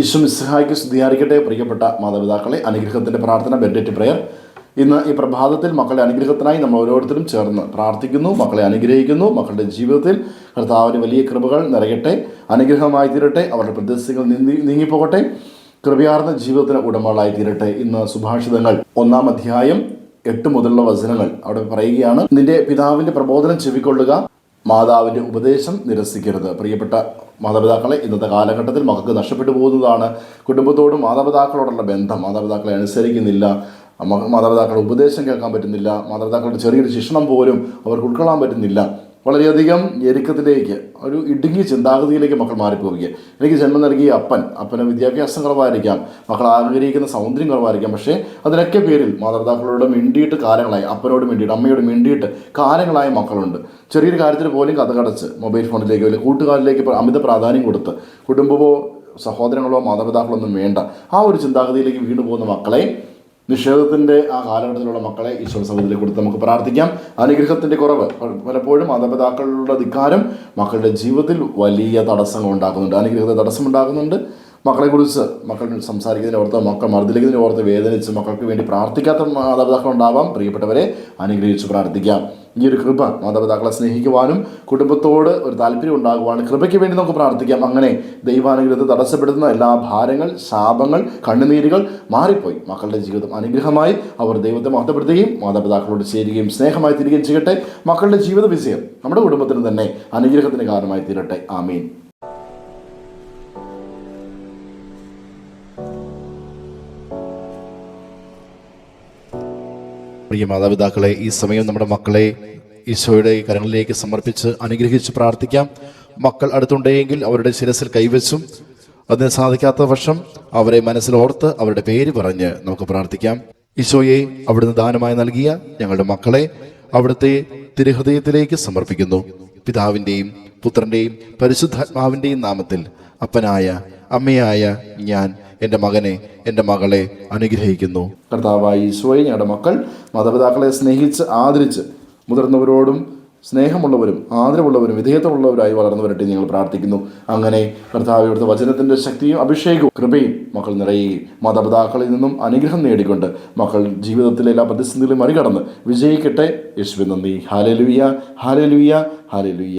ഈശോ മിശിഹായ്ക്ക് സ്തുതിയായിരിക്കട്ടെ. പ്രിയപ്പെട്ട മാതാപിതാക്കളെ, അനുഗ്രഹത്തിൻ്റെ പ്രാർത്ഥന ബെഡ്ഡേറ്റ് പ്രയർ. ഇന്ന് ഈ പ്രഭാതത്തിൽ മക്കളുടെ അനുഗ്രഹത്തിനായി നമ്മൾ ഓരോരുത്തരും ചേർന്ന് പ്രാർത്ഥിക്കുന്നു. മക്കളെ അനുഗ്രഹിക്കുന്നു. മക്കളുടെ ജീവിതത്തിൽ കർത്താവിന് വലിയ കൃപകൾ നിറയട്ടെ, അനുഗ്രഹമായി തീരട്ടെ. അവരുടെ പ്രതിസന്ധികൾ നീങ്ങിപ്പോകട്ടെ, കൃപയാർന്ന ജീവിതത്തിന് ഉടമകളായി തീരട്ടെ. ഇന്ന് സുഭാഷിതങ്ങൾ 1-ാം അധ്യായം 8 മുതലുള്ള വചനങ്ങൾ അവിടെ പറയുകയാണ്. നിന്റെ പിതാവിൻ്റെ പ്രബോധനം ചെവിക്കൊള്ളുക, മാതാവിൻ്റെ ഉപദേശം നിരസിക്കരുത്. പ്രിയപ്പെട്ട മാതാപിതാക്കളെ, ഇന്നത്തെ കാലഘട്ടത്തിൽ മക്കൾക്ക് നഷ്ടപ്പെട്ടു പോകുന്നതാണ് കുടുംബത്തോടും മാതാപിതാക്കളോടുള്ള ബന്ധം. മാതാപിതാക്കളെ അനുസരിക്കുന്നില്ല, മാതാപിതാക്കളുടെ ഉപദേശം കേൾക്കാൻ പറ്റുന്നില്ല, മാതാപിതാക്കളുടെ ചെറിയൊരു ശിക്ഷണം പോലും അവർക്ക് ഉൾക്കൊള്ളാൻ പറ്റുന്നില്ല. വളരെയധികം ഞെരുക്കത്തിലേക്ക്, ഒരു ഇടുങ്ങിയ ചിന്താഗതിയിലേക്ക് മക്കൾ മാറിപ്പോവുക. എനിക്ക് ജന്മം നൽകിയ അപ്പന് വിദ്യാഭ്യാസം കുറവായിരിക്കാം, മക്കൾ ആഗ്രഹിക്കുന്ന സൗന്ദര്യം കുറവായിരിക്കാം. പക്ഷേ അതിനൊക്കെ പേരിൽ മാതാപിതാക്കളോട് മിണ്ടിയിട്ട് കാലങ്ങളായി, അപ്പനോട് മിണ്ടിയിട്ട് അമ്മയോട് മിണ്ടിയിട്ട് കാലങ്ങളായ മക്കളുണ്ട്. ചെറിയൊരു കാര്യത്തിന് പോലും കഥകടച്ച് മൊബൈൽ ഫോണിലേക്കോ അല്ലെങ്കിൽ കൂട്ടുകാരിലേക്ക് അമിത പ്രാധാന്യം കൊടുത്ത് കുടുംബമോ സഹോദരങ്ങളോ മാതാപിതാക്കളോ ഒന്നും വേണ്ട, ആ ഒരു ചിന്താഗതിയിലേക്ക് വീണു പോകുന്ന മക്കളെ, നിഷേധത്തിൻ്റെ ആ കാലഘട്ടത്തിലുള്ള മക്കളെ ഈശോ സഭയിലേക്ക് കൊടുത്ത് നമുക്ക് പ്രാർത്ഥിക്കാം. അനുഗ്രഹത്തിൻ്റെ കുറവ് പലപ്പോഴും മാതാപിതാക്കളുടെ ധിക്കാരം മക്കളുടെ ജീവിതത്തിൽ വലിയ തടസ്സങ്ങൾ ഉണ്ടാക്കുന്നുണ്ട്, അനുഗ്രഹത്തെ തടസ്സമുണ്ടാക്കുന്നുണ്ട്. മക്കളെക്കുറിച്ച് മക്കൾ സംസാരിക്കുന്നതിന് ഓർത്ത്, മക്കൾ മർദ്ദിക്കുന്നതിന് ഓർത്ത് വേദനിച്ച് മക്കൾക്ക് വേണ്ടി പ്രാർത്ഥിക്കാത്ത മാതാപിതാക്കളുണ്ടാവാം. പ്രിയപ്പെട്ടവരെ, അനുഗ്രഹിച്ച് പ്രാർത്ഥിക്കാം. ഈ ഒരു കൃപ മാതാപിതാക്കളെ സ്നേഹിക്കുവാനും കുടുംബത്തോട് ഒരു താല്പര്യം ഉണ്ടാകുവാനും കൃപയ്ക്ക് വേണ്ടി നമുക്ക് പ്രാർത്ഥിക്കാം. അങ്ങനെ ദൈവാനുഗ്രഹത്തെ തടസ്സപ്പെടുത്തുന്ന എല്ലാ ഭാരങ്ങൾ, ശാപങ്ങൾ, കണ്ണുനീരുകൾ മാറിപ്പോയി മക്കളുടെ ജീവിതം അനുഗ്രഹമായി അവർ ദൈവത്തെ മഹത്വപ്പെടുത്തുകയും മാതാപിതാക്കളോട് ചേരുകയും സ്നേഹമായി തീരുകയും ചെയ്യട്ടെ. മക്കളുടെ ജീവിത വിജയം നമ്മുടെ കുടുംബത്തിന് തന്നെ അനുഗ്രഹത്തിന് കാരണമായി തീരട്ടെ. ആമീൻ. പ്രിയ മാതാപിതാക്കളെ, ഈ സമയം നമ്മുടെ മക്കളെ ഈശോയുടെ കരങ്ങളിലേക്ക് സമർപ്പിച്ച് അനുഗ്രഹിച്ച് പ്രാർത്ഥിക്കാം. മക്കൾ അടുത്തുണ്ടെങ്കിൽ അവരുടെ ശിരസിൽ കൈവച്ചും, അതിന് സാധിക്കാത്ത പക്ഷം അവരെ മനസ്സിലോർത്ത് അവരുടെ പേര് പറഞ്ഞ് നമുക്ക് പ്രാർത്ഥിക്കാം. ഈശോയെ, അവിടുന്ന് ദാനമായി നൽകിയ ഞങ്ങളുടെ മക്കളെ അവിടുത്തെ തിരുഹൃദയത്തിലേക്ക് സമർപ്പിക്കുന്നു. പിതാവിൻ്റെയും പുത്രൻ്റെയും പരിശുദ്ധാത്മാവിൻ്റെയും നാമത്തിൽ അപ്പനായ അമ്മയായ ഞാൻ എൻ്റെ മകനെ, എൻ്റെ മകളെ അനുഗ്രഹിക്കുന്നു. കർത്താവായ ഈശോയെ, ഞങ്ങളുടെ മക്കൾ മാതാപിതാക്കളെ സ്നേഹിച്ച് ആദരിച്ച് മുതിർന്നവരോടും സ്നേഹമുള്ളവരും ആദരവുള്ളവരും വിധേയത്വമുള്ളവരായി വളർന്നു വരട്ടെ ഞങ്ങൾ പ്രാർത്ഥിക്കുന്നു. അങ്ങനെ കർത്താവ് ഇവിടുത്തെ വചനത്തിൻ്റെ ശക്തിയും അഭിഷേകവും കൃപയും മക്കൾ നിറയുകയും മാതാപിതാക്കളിൽ നിന്നും അനുഗ്രഹം നേടിക്കൊണ്ട് മക്കൾ ജീവിതത്തിലെ എല്ലാ പ്രതിസന്ധികളും മറികടന്ന് വിജയിക്കട്ടെ. യേശുവേ നന്ദി. Hallelujah, hallelujah, hallelujah.